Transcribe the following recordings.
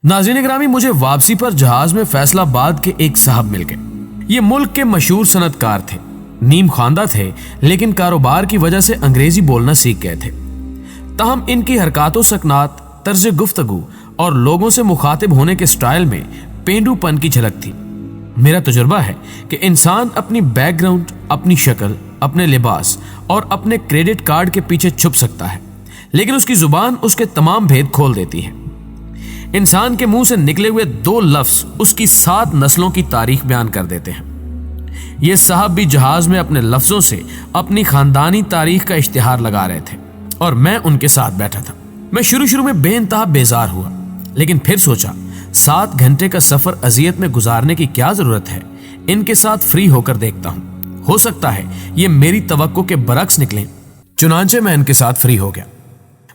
नाज़रीन ग्रामी, मुझे वापसी पर जहाज में फैसलाबाद के एक साहब मिल गए। ये मुल्क के मशहूर सनतकार थे, नीम खानदा थे, लेकिन कारोबार की वजह से अंग्रेजी बोलना सीख गए थे। ताहम इनकी हरकातों सकनात, तर्ज गुफ्तगू और लोगों से मुखातिब होने के स्टाइल में पेंडूपन की झलक थी। मेरा तजुर्बा है कि इंसान अपनी बैकग्राउंड, अपनी शक्ल, अपने लिबास और अपने क्रेडिट कार्ड के पीछे छुप सकता है, लेकिन उसकी जुबान उसके तमाम भेद खोल देती है। इंसान के मुंह से निकले हुए 2 लफ्ज उसकी 7 नस्लों की तारीख बयान कर देते हैं। ये साहब भी जहाज में अपने लफ्जों से अपनी खानदानी तारीख का इश्तिहार लगा रहे थे और मैं उनके साथ बैठा था। मैं शुरू में बेइंतहा बेजार हुआ, लेकिन फिर सोचा 7 घंटे का सफर अजियत में गुजारने की क्या जरूरत है। इनके साथ फ्री होकर देखता हूं, हो सकता है ये मेरी तवक्को के बरक्स निकले। चुनांचे मैं इनके साथ फ्री हो गया।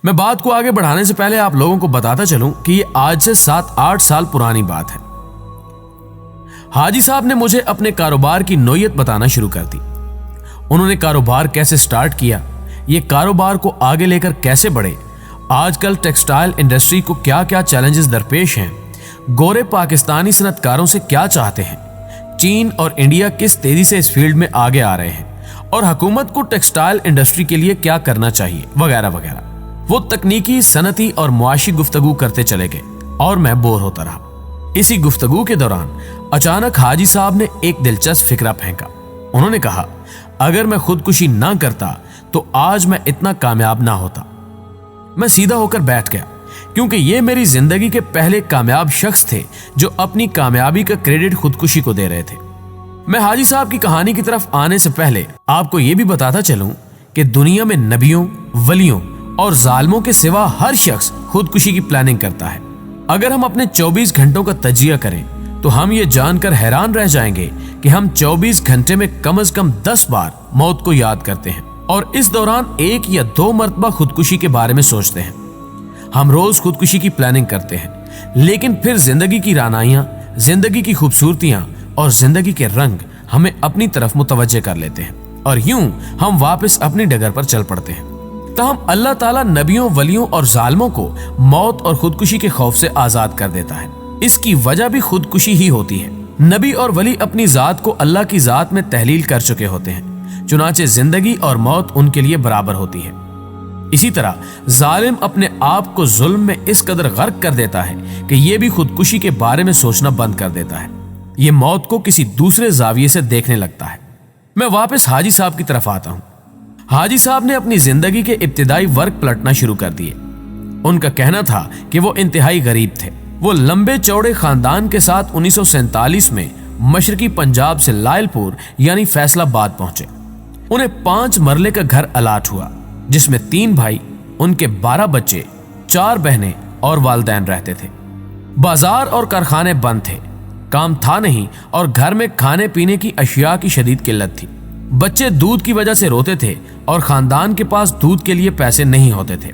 मैं बात को आगे बढ़ाने से पहले आप लोगों को बताता चलूं कि ये आज से 7-8 साल पुरानी बात है। हाजी साहब ने मुझे अपने कारोबार की नोयत बताना शुरू कर दी। उन्होंने कारोबार कैसे स्टार्ट किया, ये कारोबार को आगे लेकर कैसे बढ़े, आजकल टेक्सटाइल इंडस्ट्री को क्या क्या चैलेंजेस दरपेश हैं, गोरे पाकिस्तानी सनतकारों से क्या चाहते हैं, चीन और इंडिया किस तेजी से इस फील्ड में आगे आ रहे हैं और हुकूमत को टेक्सटाइल इंडस्ट्री के लिए क्या करना चाहिए, वगैरह वगैरह। वो तकनीकी, सनती और मुआशी गुफ्तगू करते चले गए और मैं बोर होता रहा। इसी गुफ्तगू के दौरान अचानक हाजी साहब ने एक दिलचस्प फिक्रा फेंका। उन्होंने कहा, अगर मैं खुदकुशी ना करता तो आज मैं इतना कामयाब ना होता। मैं सीधा होकर बैठ गया, क्योंकि ये मेरी जिंदगी के पहले कामयाब शख्स थे जो अपनी कामयाबी का क्रेडिट खुदकुशी को दे रहे थे। मैं हाजी साहब की कहानी की तरफ आने से पहले आपको यह भी बताता चलूं कि दुनिया में नबियों, वलियों और जालिमों के सिवा हर शख्स खुदकुशी की प्लानिंग करता है। अगर हम अपने 24 घंटों का तजिया करें तो हम ये जानकर हैरान रह जाएंगे कि हम 24 घंटे में कम से कम 10 बार मौत को याद करते हैं और इस दौरान 1 या 2 मरतबा खुदकुशी के बारे में सोचते हैं। हम रोज खुदकुशी की प्लानिंग करते हैं, लेकिन फिर जिंदगी की रानाइयां, जिंदगी की खूबसूरतियां और जिंदगी के रंग हमें अपनी तरफ मुतवज्जे कर लेते हैं और यूं हम वापस अपनी डगर पर चल पड़ते हैं। ताहम अल्लाह ताला नबियों, वलियों और जालिमों को मौत और खुदकुशी के खौफ से आजाद कर देता है। इसकी वजह भी खुदकुशी ही होती है। नबी और वली अपनी जात को अल्लाह की जात में तहलील कर चुके होते हैं, चुनाचे जिंदगी और मौत उनके लिए बराबर होती है। इसी तरह जालिम अपने आप को जुल्म में इस कदर गर्क कर देता है कि यह भी खुदकुशी के बारे में सोचना बंद कर देता है। यह मौत को किसी दूसरे जाविये से देखने लगता है। मैं वापस हाजी साहब की तरफ आता हूं। हाजी साहब ने अपनी जिंदगी के इब्तिदाई वर्क पलटना शुरू कर दिए। उनका कहना था कि वो इंतहाई गरीब थे। वो लंबे चौड़े खानदान के साथ 1947 में मशरकी पंजाब से लायलपुर यानी फैसलाबाद पहुंचे। उन्हें 5 मरले का घर अलाट हुआ, जिसमें 3 भाई, उनके 12 बच्चे, 4 बहनें और वालिदैन रहते थे। बाजार और कारखाने बंद थे, काम था नहीं और घर में खाने पीने की अशिया की शदीद किल्लत थी। बच्चे दूध की वजह से रोते थे और खानदान के पास दूध के लिए पैसे नहीं होते थे।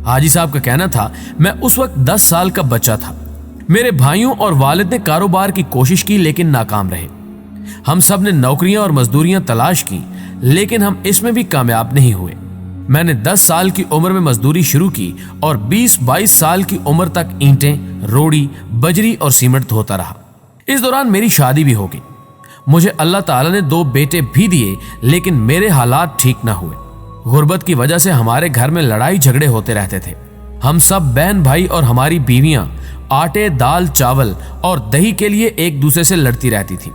हाजी साहब का कहना था, मैं उस वक्त 10 साल का बच्चा था। मेरे भाइयों और वालिद ने कारोबार की कोशिश की, लेकिन नाकाम रहे। हम सब ने नौकरियां और मजदूरियां तलाश की, लेकिन हम इसमें भी कामयाब नहीं हुए। मैंने 10 साल की उम्र में मजदूरी शुरू की और 20-22 साल की उम्र तक ईंटें, रोड़ी, बजरी और सीमेंट धोता रहा। इस दौरान मेरी शादी भी हो गई। मुझे अल्लाह ताला ने 2 बेटे भी दिए, लेकिन मेरे हालात ठीक ना हुए। गुर्बत की वजह से हमारे घर में लड़ाई झगड़े होते रहते थे। हम सब बहन भाई और हमारी बीवियां आटे, दाल, चावल और दही के लिए एक दूसरे से लड़ती रहती थी।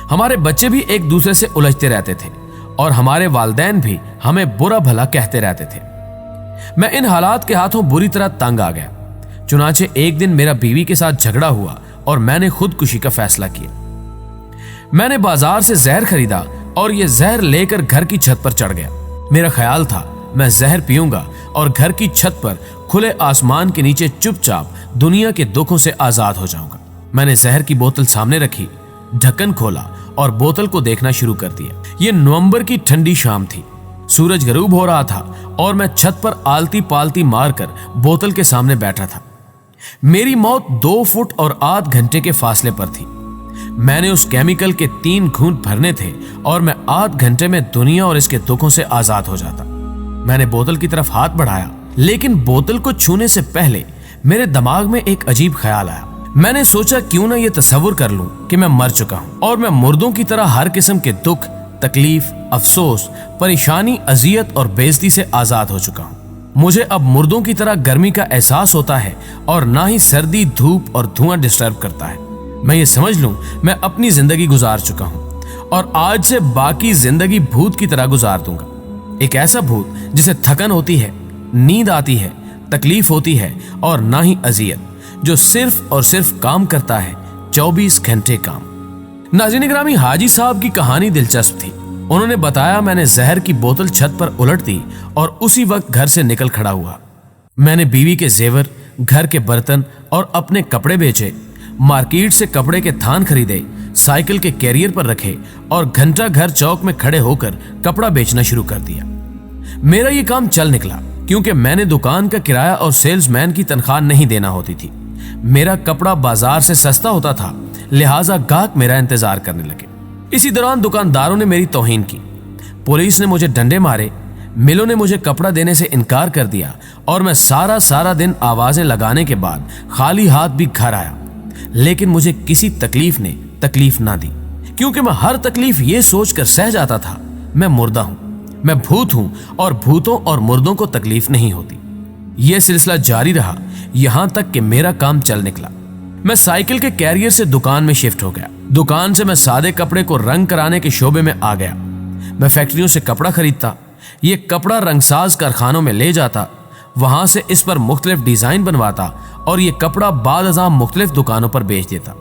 हमारे बच्चे भी एक दूसरे से उलझते रहते थे और हमारे वालिदैन भी हमें बुरा भला कहते रहते थे। मैं इन हालात के हाथों बुरी तरह तंग आ गया। चुनाचे एक दिन मेरा बीवी के साथ झगड़ा हुआ और मैंने खुदकुशी का फैसला किया। मैंने बाजार से जहर खरीदा और यह जहर लेकर घर की छत पर चढ़ गया। मेरा ख्याल था मैं जहर पीऊंगा और घर की छत पर खुले आसमान के नीचे चुपचाप दुनिया के दुखों से आजाद हो जाऊंगा। मैंने जहर की बोतल सामने रखी, ढक्कन खोला और बोतल को देखना शुरू कर दिया। यह नवंबर की ठंडी शाम थी। सूरज गरूब हो रहा था और मैं छत पर आलती पालती मारकर बोतल के सामने बैठा था। मेरी मौत 2 फुट और आध घंटे के फासले पर थी। मैंने उस केमिकल के 3 घूंट भरने थे और मैं आध घंटे में दुनिया और इसके दुखों से आजाद हो जाता। मैंने बोतल की तरफ हाथ बढ़ाया, लेकिन बोतल को छूने से पहले मेरे दिमाग में एक अजीब ख्याल आया। मैंने सोचा क्यों ना ये तस्वुर कर लूं कि मैं मर चुका हूं और मैं मुर्दों की तरह हर किस्म के दुख, तकलीफ, अफसोस, परेशानी, अजियत और बेइज्जती से आजाद हो चुका हूं। मुझे अब मुर्दों की तरह गर्मी का एहसास होता है और ना ही सर्दी, धूप और धुआं डिस्टर्ब करता है। मैं ये समझ लूं मैं अपनी जिंदगी गुजार चुका हूं और आज से बाकी जिंदगी भूत की तरह गुजार दूंगा। एक ऐसा भूत जिसे थकन होती है, नींद आती है, तकलीफ होती है और ना ही अजियत, जो सिर्फ और सिर्फ काम करता है 24 घंटे काम। नाज़रीन गिरामी, हाजी साहब की कहानी दिलचस्प थी। उन्होंने बताया, मैंने जहर की बोतल छत पर उलट दी और उसी वक्त घर से निकल खड़ा हुआ। मैंने बीवी के जेवर, घर के बर्तन और अपने कपड़े बेचे, मार्केट से कपड़े के थान खरीदे, साइकिल के कैरियर पर रखे और घंटा घर चौक में खड़े होकर कपड़ा बेचना शुरू कर दिया। मेरा ये काम चल निकला क्योंकि मैंने दुकान का किराया और सेल्समैन की तनख्वाह नहीं देना होती थी। मेरा कपड़ा बाजार से सस्ता होता था, लिहाजा गाहक मेरा इंतजार करने लगे। इसी दौरान दुकानदारों ने मेरी तौहीन की, पुलिस ने मुझे डंडे मारे, मिलों ने मुझे कपड़ा देने से इनकार कर दिया और मैं सारा दिन आवाजें लगाने के बाद खाली हाथ भी घर आया। लेकिन मुझे किसी तकलीफ ने तकलीफ ना दी, क्योंकि मैं हर तकलीफ ये सोचकर सह जाता था, मैं मुर्दा हूं, मैं भूत हूं और भूतों और मुर्दों को तकलीफ नहीं होती। यह सिलसिला जारी रहा यहां तक कि मेरा काम चल निकला। मैं साइकिल के कैरियर से दुकान में शिफ्ट हो गया। दुकान से मैं सादे कपड़े को रंग कराने के शोबे में आ गया। मैं फैक्ट्रियों से कपड़ा खरीदता, ये कपड़ा रंगसाज कारखानों में ले जाता, वहां से इस पर मुख्तलिफ डिजाइन बनवाता और ये कपड़ा बाद अज़ां मुख्तलिफ दुकानों पर बेच देता।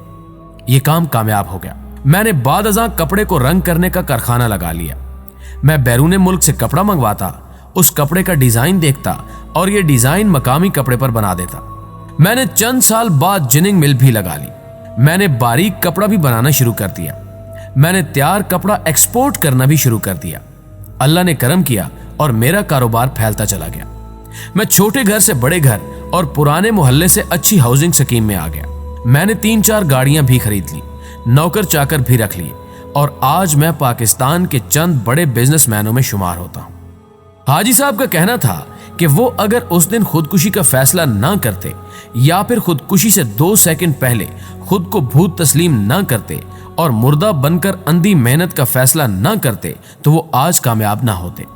ये काम कामयाब हो गया। मैंने बाद अज़ां कपड़े को रंग करने का कारखाना लगा लिया। मैं बैरूने मुल्क से कपड़ा मंगवाता, उस कपड़े का डिजाइन देखता और ये डिजाइन मकामी कपड़े पर बना देता। मैंने चंद साल बाद जिनिंग मिल भी लगा ली। मैंने बारीक कपड़ा भी बनाना शुरू कर दिया। मैंने तैयार कपड़ा एक्सपोर्ट करना भी शुरू कर दिया। अल्लाह ने करम किया और मेरा कारोबार फैलता चला गया। मैं छोटे घर से बड़े घर और पुराने मोहल्ले से अच्छी हाउसिंग स्कीम में आ गया। मैंने 3-4 गाड़ियां भी खरीद ली, नौकर चाकर भी रख लिए और आज मैं पाकिस्तान के चंद बड़े बिजनेसमैनों में शुमार होता हूं। हाजी साहब का कहना था कि वो अगर उस दिन खुदकुशी का फैसला ना करते या फिर खुदकुशी से 2 सेकंड पहले खुद को भूत तस्लीम ना करते और मुर्दा बनकर अंधी मेहनत का फैसला ना करते तो वो आज कामयाब ना होते।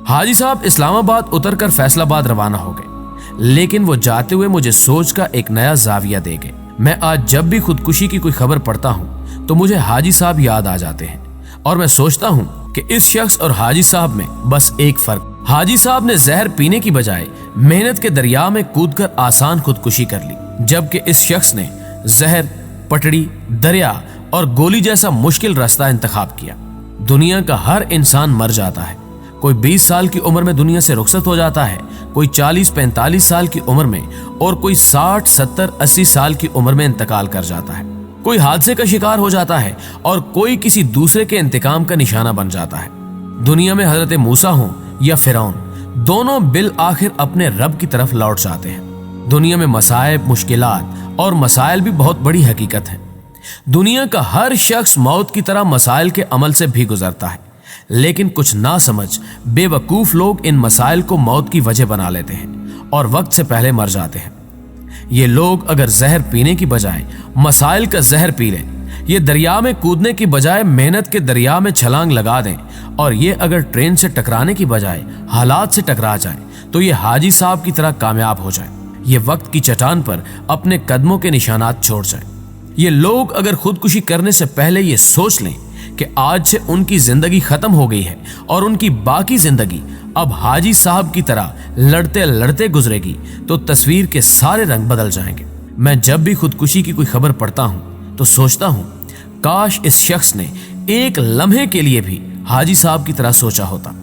हाजी साहब इस्लामाबाद उतरकर फैसलाबाद रवाना हो गए, लेकिन वो जाते हुए मुझे सोच का एक नया जाविया दे गए। मैं आज जब भी खुदकुशी की कोई खबर पढ़ता हूँ तो मुझे हाजी साहब याद आ जाते हैं और मैं सोचता हूँ कि इस शख्स और हाजी साहब में बस एक फर्क, हाजी साहब ने जहर पीने की बजाय मेहनत के दरिया में कूदकर आसान खुदकुशी कर ली, जबकि इस शख्स ने जहर, पटड़ी, दरिया और गोली जैसा मुश्किल रास्ता इंतखाब किया। दुनिया का हर इंसान मर जाता है। कोई 20 साल की उम्र में दुनिया से रुखसत हो जाता है, कोई 40-45 साल की उम्र में और कोई 60, 70, 80 साल की उम्र में इंतकाल कर जाता है। कोई हादसे का शिकार हो जाता है और कोई किसी दूसरे के इंतकाम का निशाना बन जाता है। दुनिया में हजरत मूसा हो या फिरौन, दोनों बिल आखिर अपने रब की तरफ लौट जाते हैं। दुनिया में मसाइब, मुश्किलात और मसाइल भी बहुत बड़ी हकीकत है। दुनिया का हर शख्स मौत की तरह मसाइल के अमल से भी गुजरता है, लेकिन कुछ ना समझ बेवकूफ लोग इन मसाइल को मौत की वजह बना लेते हैं और वक्त से पहले मर जाते हैं। ये लोग अगर जहर पीने की बजाय मसाइल का जहर पी लें, ये दरिया में कूदने की बजाय मेहनत के दरिया में छलांग लगा दें और ये अगर ट्रेन से टकराने की बजाय हालात से टकरा जाए तो ये हाजी साहब की तरह कामयाब हो जाए। ये वक्त की चट्टान पर अपने कदमों के निशानात छोड़ जाए। ये लोग अगर खुदकुशी करने से पहले ये सोच लें कि आज से उनकी जिंदगी खत्म हो गई है और उनकी बाकी जिंदगी अब हाजी साहब की तरह लड़ते लड़ते गुजरेगी, तो तस्वीर के सारे रंग बदल जाएंगे। मैं जब भी खुदकुशी की कोई खबर पढ़ता हूं तो सोचता हूं, काश इस शख्स ने एक लम्हे के लिए भी हाजी साहब की तरह सोचा होता।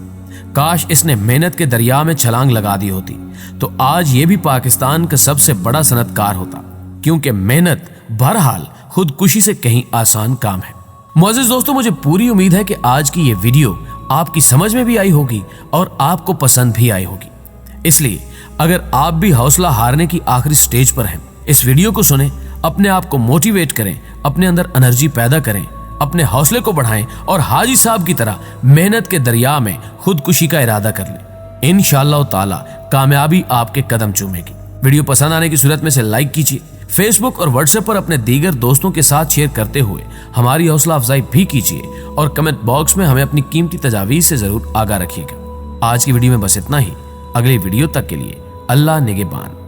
काश इसने मेहनत के दरिया में छलांग लगा दी होती तो आज ये भी पाकिस्तान का सबसे बड़ा सनतकार होता, क्योंकि मेहनत बहरहाल खुदकुशी से कहीं आसान काम है। मुअज़्ज़िज़ दोस्तों, मुझे पूरी उम्मीद है कि आज की ये वीडियो आपकी समझ में भी आई होगी और आपको पसंद भी आई होगी। इसलिए अगर आप भी हौसला हारने की आखिरी स्टेज पर हैं, इस वीडियो को सुने, अपने आप को मोटिवेट करें, अपने अंदर एनर्जी पैदा करें, अपने हौसले को बढ़ाएं और हाजी साहब की तरह मेहनत के दरिया में खुदकुशी का इरादा कर लें। इंशाअल्लाह ताला कामयाबी आपके कदम चूमेगी। वीडियो पसंद आने की सूरत में इसे लाइक कीजिए। फेसबुक और व्हाट्सएप पर अपने दीगर दोस्तों के साथ शेयर करते हुए हमारी हौसला अफजाई भी कीजिए और कमेंट बॉक्स में हमें अपनी कीमती तजावीज़ से जरूर आगाह रखिएगा। आज की वीडियो में बस इतना ही। अगली वीडियो तक के लिए अल्लाह निगहबान।